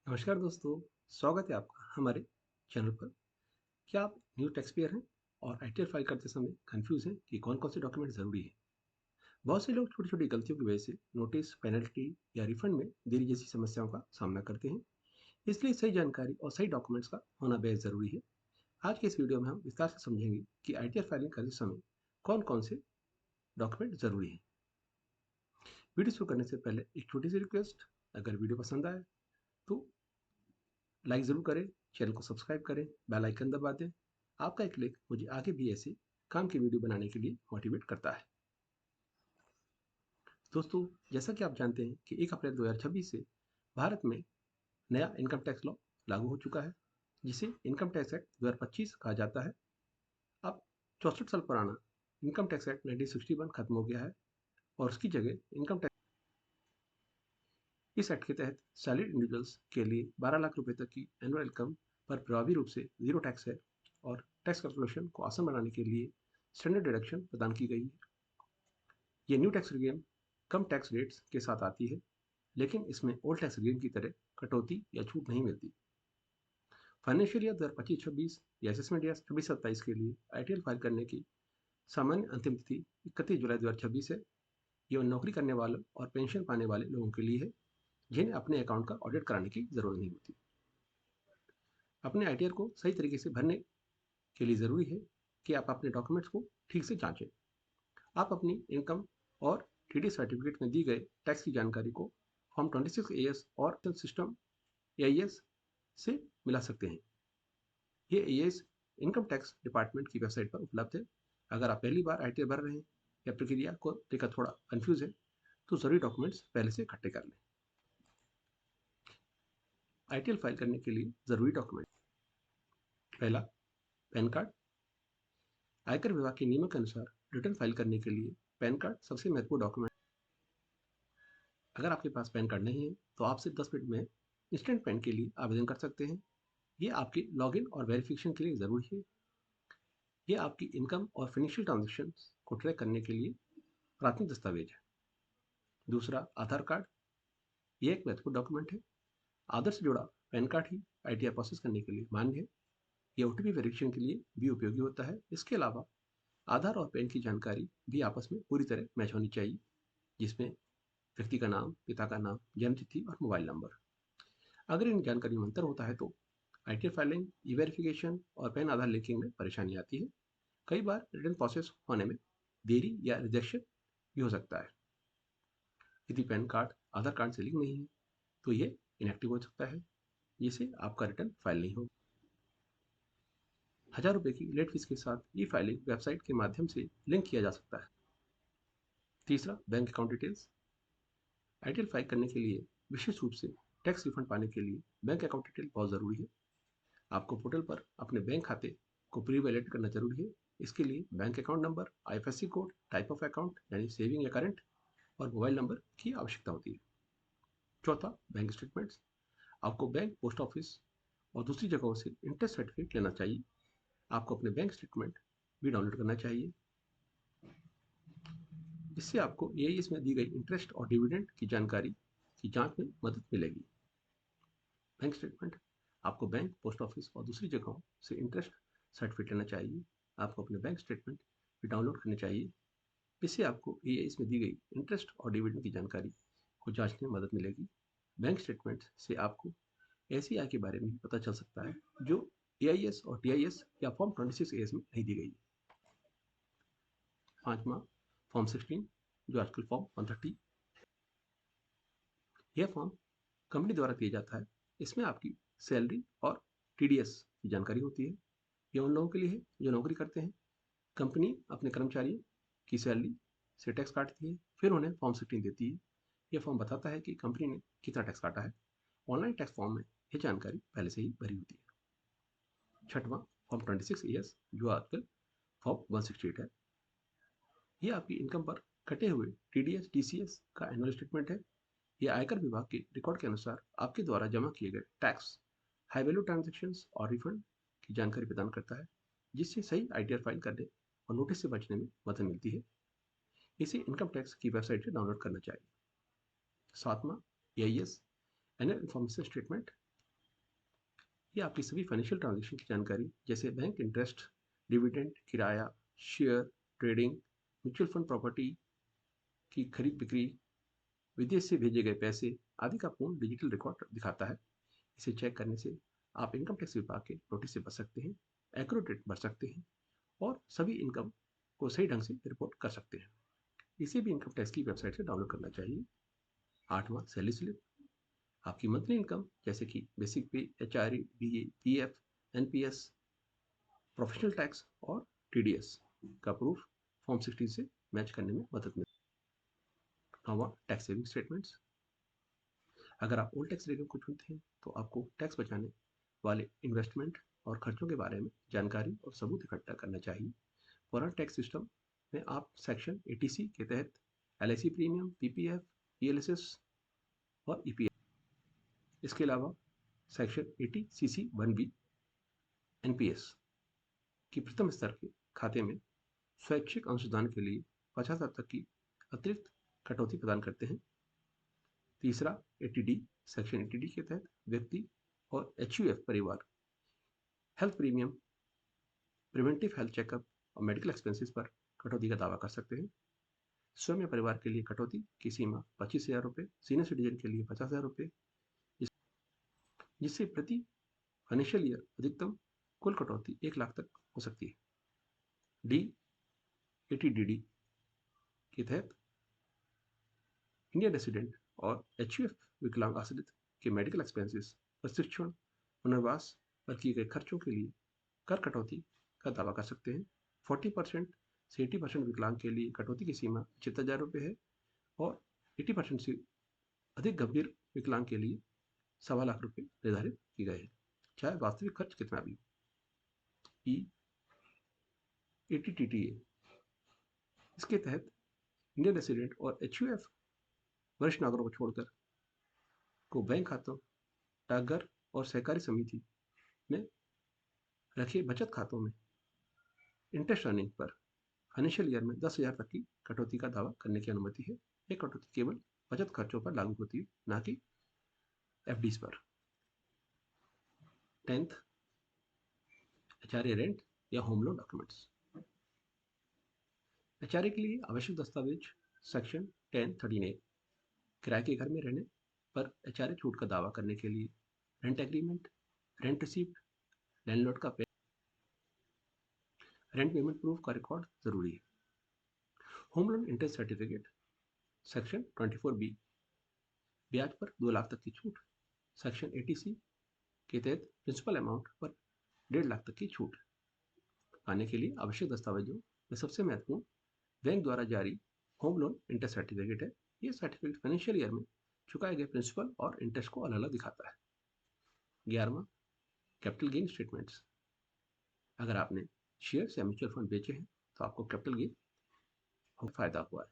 नमस्कार दोस्तों, स्वागत है आपका हमारे चैनल पर। क्या आप न्यू टैक्स पेयर हैं और आईटीआर फाइल करते समय कंफ्यूज हैं कि कौन-कौन से डॉक्यूमेंट ज़रूरी हैं? बहुत से लोग छोटी-छोटी गलतियों की वजह से नोटिस, पेनल्टी या रिफंड में देरी जैसी समस्याओं का सामना करते हैं। इसलिए सही जानकारी और सही डॉक्यूमेंट्स का होना बेहद ज़रूरी है। आज के इस वीडियो में हम विस्तार से समझेंगे कि आईटीआर फाइलिंग करते समय कौन-कौन से डॉक्यूमेंट ज़रूरी हैं। वीडियो शुरू करने से पहले एक छोटी सी रिक्वेस्ट, अगर वीडियो पसंद आए तो लाइक ज़रूर करें, चैनल को सब्सक्राइब करें, बेल आइकन दबा दें। आपका एक क्लिक मुझे आगे भी ऐसे काम की वीडियो बनाने के लिए मोटिवेट करता है। दोस्तों, जैसा कि आप जानते हैं कि 1 अप्रैल 2026 से भारत में नया इनकम टैक्स लॉ लागू हो चुका है, जिसे इनकम टैक्स एक्ट 2025 कहा जाता है। अब 64 साल पुराना इनकम टैक्स एक्ट 1961 खत्म हो गया है और उसकी जगह इनकम टैक्स इस एक्ट के तहत सैलरीड इंडिविजुअल्स के लिए 12 लाख रुपए तक की एनुअल इनकम पर प्रभावी रूप से जीरो टैक्स है और टैक्स कैलकुलेशन को आसान बनाने के लिए स्टैंडर्ड डिडक्शन प्रदान की गई है। ये न्यू टैक्स रिगेम कम टैक्स रेट्स के साथ आती है, लेकिन इसमें ओल्ड टैक्स रिगेम की तरह कटौती या छूट नहीं मिलती। फाइनेंशियल ईयर 2025-26 या असेसमेंट ईयर 26-27 के लिए आईटीआर फाइल करने की सामान्य अंतिम तिथि 31 जुलाई 2026 है। ये उन नौकरी करने वालों और पेंशन पाने वाले लोगों के लिए है जिन्हें अपने अकाउंट का ऑडिट कराने की जरूरत नहीं होती। अपने आईटीआर को सही तरीके से भरने के लिए ज़रूरी है कि आप अपने डॉक्यूमेंट्स को ठीक से जांचें। आप अपनी इनकम और टीडी सर्टिफिकेट में दी गए टैक्स की जानकारी को फॉर्म 26 एएस और सिस्टम एआईएस से मिला सकते हैं। ये एआईएस इनकम टैक्स डिपार्टमेंट की वेबसाइट पर उपलब्ध है। अगर आप पहली बार आईटीआर भर रहे हैं या प्रक्रिया को लेकर थोड़ा कंफ्यूज है, तो ज़रूरी डॉक्यूमेंट्स पहले से इकट्ठे कर लें। आईटीआर फाइल करने के लिए ज़रूरी डॉक्यूमेंट: पहला, पैन कार्ड। आयकर विभाग के नियमों के अनुसार रिटर्न फाइल करने के लिए पैन कार्ड सबसे महत्वपूर्ण डॉक्यूमेंट। अगर आपके पास पैन कार्ड नहीं है तो आप सिर्फ 10 मिनट में इंस्टेंट पैन के लिए आवेदन कर सकते हैं। ये आपके लॉगिन और वेरिफिकेशन के लिए ज़रूरी है। ये आपकी इनकम और फाइनेंशियल ट्रांजेक्शन को ट्रैक करने के लिए प्राथमिक दस्तावेज है। दूसरा, आधार कार्ड। ये एक महत्वपूर्ण डॉक्यूमेंट है। आधार से जुड़ा पैन कार्ड ही आईटीआर प्रोसेस करने के लिए मान्य है। ये ओटीपी वेरिफिकेशन के लिए भी उपयोगी होता है। इसके अलावा आधार और पैन की जानकारी भी आपस में पूरी तरह मैच होनी चाहिए, जिसमें व्यक्ति का नाम, पिता का नाम, जन्मतिथि और मोबाइल नंबर। अगर इन जानकारी में अंतर होता है तो आईटीआर फाइलिंग, ई वेरिफिकेशन और पैन आधार लिंकिंग में परेशानी आती है। कई बार रिटर्न प्रोसेस होने में देरी या रिजेक्शन भी हो सकता है। यदि पैन कार्ड आधार कार्ड से लिंक नहीं है तो ये इनएक्टिव हो सकता है, जिससे आपका रिटर्न फाइल नहीं होगा। 1000 रुपये की लेट फीस के साथ ई फाइलिंग वेबसाइट के माध्यम से लिंक किया जा सकता है। तीसरा, bank account details. ITR file करने के लिए विशेष रूप से टैक्स रिफंड पाने के लिए बैंक अकाउंट डिटेल बहुत ज़रूरी है। आपको पोर्टल पर अपने बैंक खाते को प्री वैलिड करना जरूरी है। इसके लिए bank account number, IFSC code, type of account यानी सेविंग या करंट और मोबाइल नंबर की आवश्यकता होती है। चौथा, बैंक स्टेटमेंट्स। आपको बैंक, पोस्ट ऑफिस और दूसरी जगहों से इंटरेस्ट सर्टिफिकेट लेना चाहिए। आपको अपने बैंक स्टेटमेंट भी डाउनलोड करना चाहिए। इससे आपको एआईएस में दी गई इंटरेस्ट और डिविडेंड की जानकारी की जांच में मदद मिलेगी। बैंक स्टेटमेंट: आपको बैंक, पोस्ट ऑफिस और दूसरी जगहों से इंटरेस्ट सर्टिफिकेट लेना चाहिए। आपको अपने बैंक स्टेटमेंट भी डाउनलोड करने चाहिए। इससे आपको एआईएस में दी गई इंटरेस्ट और डिविडेंड की जानकारी को जांचने में मदद मिलेगी। बैंक स्टेटमेंट से आपको ऐसी आय के बारे में भी पता चल सकता है जो एआईएस और टीआईएस या फॉर्म 26 एएस में नहीं दी गई है। पांचवा, फॉर्म 16, जो आजकल फॉर्म 130। यह फॉर्म कंपनी द्वारा दिया जाता है। इसमें आपकी सैलरी और टीडीएस की जानकारी होती है। यह उन लोगों के लिए है जो नौकरी करते हैं। कंपनी अपने कर्मचारियों की सैलरी से टैक्स काटती है, फिर उन्हें फॉर्म 16 देती है। यह फॉर्म बताता है कि कंपनी ने कितना टैक्स काटा है। ऑनलाइन टैक्स फॉर्म में यह जानकारी पहले से ही भरी होती है। छठवां, फॉर्म 26 एएस, जो आजकल फॉर्म 168 है। यह आपकी इनकम पर कटे हुए टीडीएस, टीसीएस का एनुअल स्टेटमेंट है। यह आयकर विभाग के रिकॉर्ड के अनुसार आपके द्वारा जमा किए गए टैक्स, हाई वैल्यू ट्रांजैक्शंस और रिफंड की जानकारी प्रदान करता है, जिससे सही आईटीआर फाइल करने और नोटिस से बचने में मदद मिलती है। इसे इनकम टैक्स की वेबसाइट से डाउनलोड करना चाहिए। सातवां, एआईएस एनुअल इन्फॉर्मेशन स्टेटमेंट। ये आपकी सभी फाइनेंशियल ट्रांजैक्शन की जानकारी जैसे बैंक इंटरेस्ट, डिविडेंड, किराया, share, trading, mutual fund, property की खरीद बिक्री, विदेश से भेजे गए पैसे आदि का पूर्ण डिजिटल रिकॉर्ड दिखाता है। इसे चेक करने से आप इनकम टैक्स विभाग के नोटिस से बच सकते हैं, एक्यूरेट रेट भर सकते हैं और सभी इनकम को सही ढंग से रिपोर्ट कर सकते हैं। इसे भी इनकम टैक्स की वेबसाइट से डाउनलोड करना चाहिए। 8वां, सैलरी स्लिप। आपकी मंथली इनकम जैसे कि बेसिक पे, HRA, BA, PF, NPS, professional tax और TDS का प्रूफ फॉर्म 16 से मैच करने में मदद मिलती है। 9वां, टैक्स सेविंग स्टेटमेंट्स। अगर आप ओल्ड टैक्स रेगुलेशन को चुनते हैं तो आपको टैक्स बचाने वाले इन्वेस्टमेंट और खर्चों के बारे में जानकारी और सबूत इकट्ठा करना चाहिए। पुराना टैक्स सिस्टम में आप सेक्शन 80C के तहत LIC प्रीमियम, PPF, ELSS और EPF, इसके अलावा सेक्शन 80CC1B NPS की प्रथम स्तर के खाते में स्वैच्छिक अंशदान के लिए 50,000 तक की अतिरिक्त कटौती प्रदान करते हैं। तीसरा, 80D, सेक्शन 80D के तहत व्यक्ति और HUF परिवार health premium, preventive health checkup और मेडिकल एक्सपेंसेस पर कटौती का दावा कर सकते हैं। स्वयं या परिवार के लिए कटौती की सीमा 25,000 रुपये, सीनियर सिटीजन के लिए 50,000 रुपये, जिससे प्रति फाइनेंशियल ईयर अधिकतम कुल कटौती 1 लाख तक हो सकती है। डी 80DD के तहत इंडियन रेसिडेंट और HUF विकलांग आश्रित के मेडिकल एक्सपेंसेस, प्रशिक्षण, पुनर्वास पर किए गए खर्चों के लिए कर कटौती का दावा कर सकते हैं। 40% से 80% विकलांग के लिए कटौती की सीमा 75,000 रुपये है और 80% से अधिक गंभीर विकलांग के लिए 1.25 लाख रुपये निर्धारित किए गए हैं, चाहे वास्तविक खर्च कितना भी हो। ई 80TTA, इसके तहत इंडियन रेसिडेंट और HUF वरिष्ठ नागरिकों को छोड़कर को बैंक खातों, डाकघर और सहकारी समिति में रखे बचत खातों में interest earning per financial year में 10,000 तक की कटौती का दावा करने की अनुमति है। यह कटौती केवल बचत खर्चों पर लागू होती है, ना कि FDs पर। 10th, HRA रेंट या होम लोन डॉक्यूमेंट्स। HRA के लिए आवश्यक दस्तावेज सेक्शन 10(13)(a), किराए के घर में रहने पर HRA छूट का दावा करने के लिए rent agreement, rent receipt, landlord का रेंट पेमेंट प्रूफ का रिकॉर्ड जरूरी है। Home loan interest certificate section 24B, ब्याज पर 2 लाख तक की छूट। सेक्शन 80C के तहत प्रिंसिपल अमाउंट पर 1.5 लाख तक की छूट पाने के लिए आवश्यक दस्तावेजों में सबसे महत्वपूर्ण बैंक द्वारा जारी होम लोन इंटरेस्ट सर्टिफिकेट है। ये सर्टिफिकेट फाइनेंशियल ईयर में चुकाए गए प्रिंसिपल और इंटरेस्ट को अलग अलग दिखाता है। 11वां, कैपिटल गेन स्टेटमेंट्स। अगर आपने शेयर्स या म्यूचुअल फंड बेचे हैं तो आपको कैपिटल गेन फायदा हुआ है।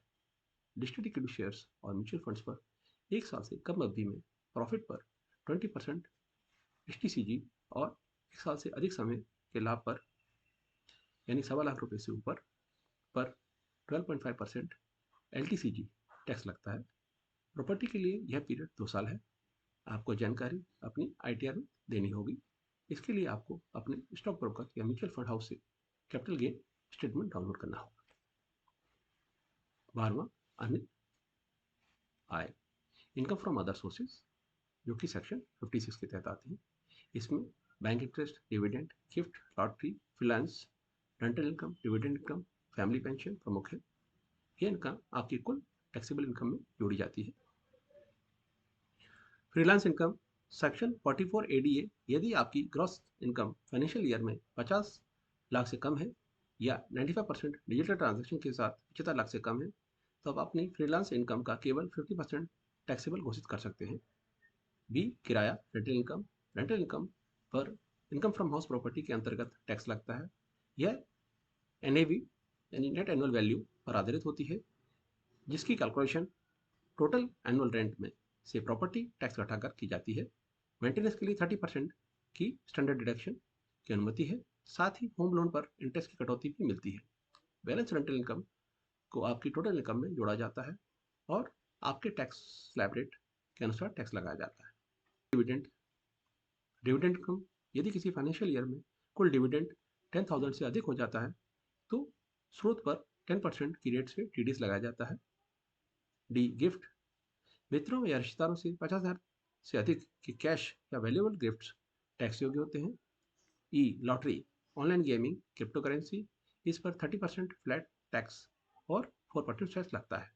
लिस्टेड इक्विटी शेयर्स और म्यूचुअल फंड्स पर 1 साल से कम अवधि में प्रॉफिट पर 20% STCG और 1 साल से अधिक समय के लाभ पर यानी 1.25 लाख रुपये से ऊपर पर 12.5% LTCG टैक्स लगता है। प्रॉपर्टी के लिए यह पीरियड 2 साल है। आपको जानकारी अपनी ITR में देनी होगी। इसके लिए आपको अपने स्टॉक ब्रोकर या म्यूचुअल फंड हाउस से कैपिटल गेन स्टेटमेंट डाउनलोड करना होगा। 12वां, अन्य आय, इनकम फ्रॉम अदर सोर्सेज, जो कि सेक्शन 56 के तहत आती है। इसमें bank interest, dividend, gift, lottery, freelance, rental income, dividend income, family pension प्रमुख है। यह इनकम आपकी कुल टैक्सेबल इनकम में जोड़ी जाती है। फ्रीलांस इनकम सेक्शन 44 ADA, यदि आपकी ग्रॉस इनकम फाइनेंशियल ईयर में 50 लाख से कम है या 95% डिजिटल ट्रांजैक्शन के साथ 75 लाख से कम है, तो आप अपनी फ्रीलांस इनकम का केवल 50% टैक्सेबल घोषित कर सकते हैं। बी, किराया, रेंटल इनकम पर इनकम फ्रॉम हाउस प्रॉपर्टी के अंतर्गत टैक्स लगता है। यह NAV यानी नेट एनुअल वैल्यू पर आधारित होती है, जिसकी कैलकुलेशन टोटल एनुअल रेंट में से प्रॉपर्टी टैक्स घटाकर की जाती है। मेंटेनेंस के लिए 30% की स्टैंडर्ड डिडक्शन की अनुमति है। साथ ही होम लोन पर इंटरेस्ट की कटौती भी मिलती है। बैलेंस रेंटल इनकम को आपकी टोटल इनकम में जोड़ा जाता है और आपके टैक्स स्लैब रेट के अनुसार टैक्स लगाया जाता है। डिविडेंड इनकम यदि किसी फाइनेंशियल ईयर में कुल डिविडेंड 10,000 से अधिक हो जाता है तो स्रोत पर 10% की रेट से टीडीएस लगाया जाता है। D, gift. मित्रों या रिश्तेदारों से 50,000 से अधिक के कैश या वैल्यूएबल गिफ्ट्स टैक्स योग्य होते हैं। ई, lottery, online gaming, crypto currency, इस पर 30% फ्लैट टैक्स और 4% सेस लगता है।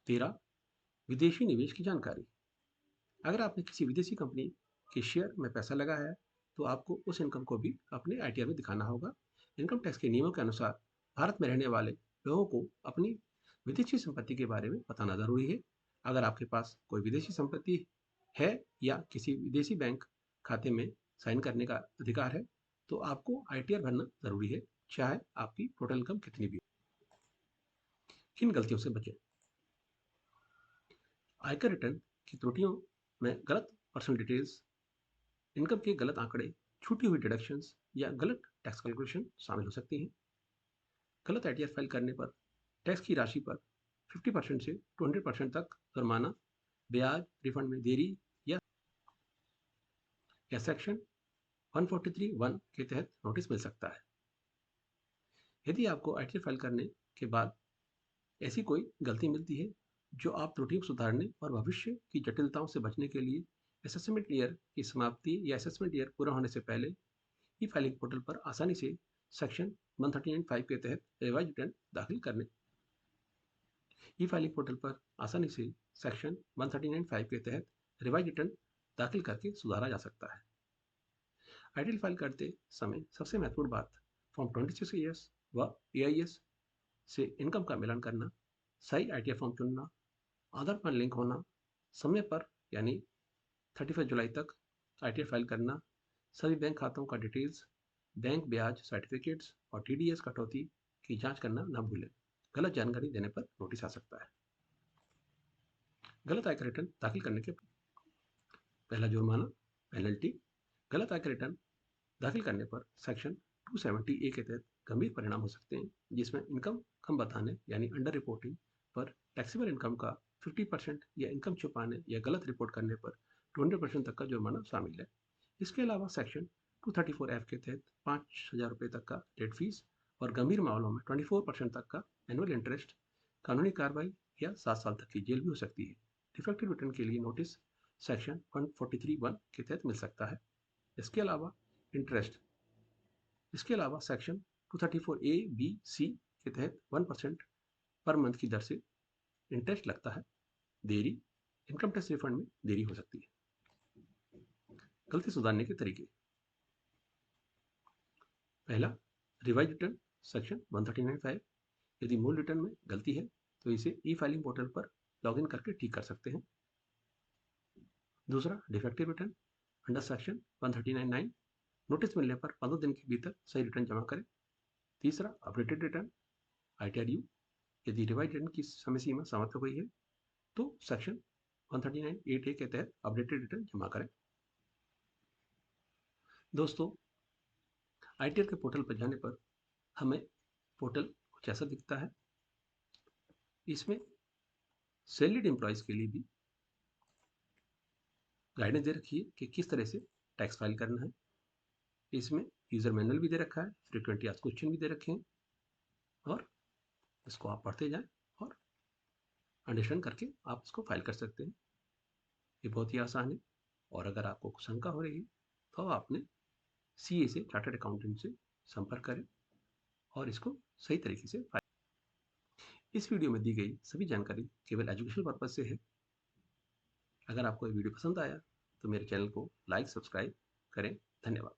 13, विदेशी निवेश की जानकारी। अगर आपने किसी विदेशी कंपनी के शेयर में पैसा लगाया है तो आपको उस इनकम को भी अपने आईटीआर में दिखाना होगा। इनकम टैक्स के नियमों के अनुसार भारत में रहने वाले लोगों को अपनी विदेशी संपत्ति के बारे में बताना जरूरी है। अगर आपके पास कोई विदेशी संपत्ति है या किसी विदेशी बैंक खाते में साइन करने का अधिकार है तो आपको आईटीआर भरना जरूरी है, चाहे आपकी टोटल इनकम कितनी भी हो। किन गलतियों से बचें? आयकर रिटर्न की त्रुटियों में गलत पर्सनल डिटेल्स, इनकम के गलत आंकड़े, छूटी हुई डिडक्शंस या गलत टैक्स कैलकुलेशन शामिल हो सकती हैं। गलत आईटीआर फाइल करने पर टैक्स की राशि पर 50% से 200% तक जुर्माना, ब्याज रिफंड में देरी या सेक्शन 143(1) के तहत नोटिस मिल सकता है। यदि आपको आईटीआर फाइल करने के बाद ऐसी कोई गलती मिलती है जो आप त्रुटियों को सुधारने और भविष्य की जटिलताओं से बचने के लिए असेसमेंट ईयर की समाप्ति या असेसमेंट ईयर पूरा होने से पहले ई फाइलिंग पोर्टल पर आसानी से सेक्शन 139(5) के तहत रिवाइज रिटर्न दाखिल करने ई फाइलिंग पोर्टल पर आसानी से सेक्शन 139(5) के तहत रिवाइज रिटर्न दाखिल करके सुधारा जा सकता है। आईटीआर फाइल करते समय सबसे महत्वपूर्ण बात फॉर्म 26(ES) व EIS से इनकम का मिलान करना, सही आईटीआर फॉर्म चुनना, आधार पर लिंक होना, समय पर यानी 31 जुलाई तक आईटीआर फाइल करना, सभी बैंक खातों का डिटेल्स, बैंक ब्याज सर्टिफिकेट्स और टीडीएस कटौती की जांच करना न भूलें। गलत जानकारी देने पर नोटिस आ सकता है। गलत आयकर रिटर्न दाखिल करने के पहला जुर्माना, पेनल्टी। गलत आयकर रिटर्न दाखिल करने पर सेक्शन 270(A) के तहत गंभीर परिणाम हो सकते हैं, जिसमें इनकम कम बताने यानी अंडर रिपोर्टिंग पर टैक्सेबल इनकम का 50% या इनकम छुपाने या गलत रिपोर्ट करने पर 200% तक का जुर्माना शामिल है। इसके अलावा सेक्शन 234(F) के तहत 5,000 रुपये तक का लेट फीस और गंभीर मामलों में 24% तक का एनुअल इंटरेस्ट, कानूनी कार्रवाई या 7 साल तक की जेल भी हो सकती है। डिफेक्टिव रिटर्न के लिए नोटिस सेक्शन 143(1) के तहत मिल सकता है। इसके अलावा इंटरेस्ट, इसके अलावा सेक्शन 234(A), (B), (C) के तहत 1% पर मंथ की दर से इंटरेस्ट लगता है। देरी, इनकम टैक्स रिफंड में देरी हो सकती है। गलती सुधारने के तरीके। पहला, रिवाइज रिटर्न सेक्शन 139(5). यदि मूल रिटर्न में गलती है तो इसे ई फाइलिंग पोर्टल पर लॉगिन करके ठीक कर सकते हैं। दूसरा, defective return under section 139(9). Notice मिलने पर 15 दिन के भीतर सही रिटर्न जमा करें। तीसरा, अपडेटेड रिटर्न ITRU। यदि रिवाइज रिटर्न की समय सीमा समाप्त हो गई है तो सेक्शन 139(8)A के तहत अपडेटेड रिटर्न जमा करें। दोस्तों, आईटीआर के पोर्टल पर जाने पर हमें पोर्टल कुछ ऐसा दिखता है। इसमें सैलरीड एम्प्लॉयज़ के लिए भी गाइडेंस दे रखी है कि किस तरह से टैक्स फाइल करना है। इसमें यूज़र मैनुअल भी दे रखा है, फ्रीक्वेंटली आस्क्ड क्वेश्चन भी दे रखे हैं और इसको आप पढ़ते जाएं और अंडरस्टैंड करके आप इसको फाइल कर सकते हैं। ये बहुत ही आसान है और अगर आपको कुछ शंका हो रही है तो आप अपने CA से, चार्टर्ड अकाउंटेंट से संपर्क करें और इसको सही तरीके से फाइल। इस वीडियो में दी गई सभी जानकारी केवल एजुकेशनल पर्पज से है। अगर आपको ये वीडियो पसंद आया तो मेरे चैनल को लाइक, सब्सक्राइब करें। धन्यवाद।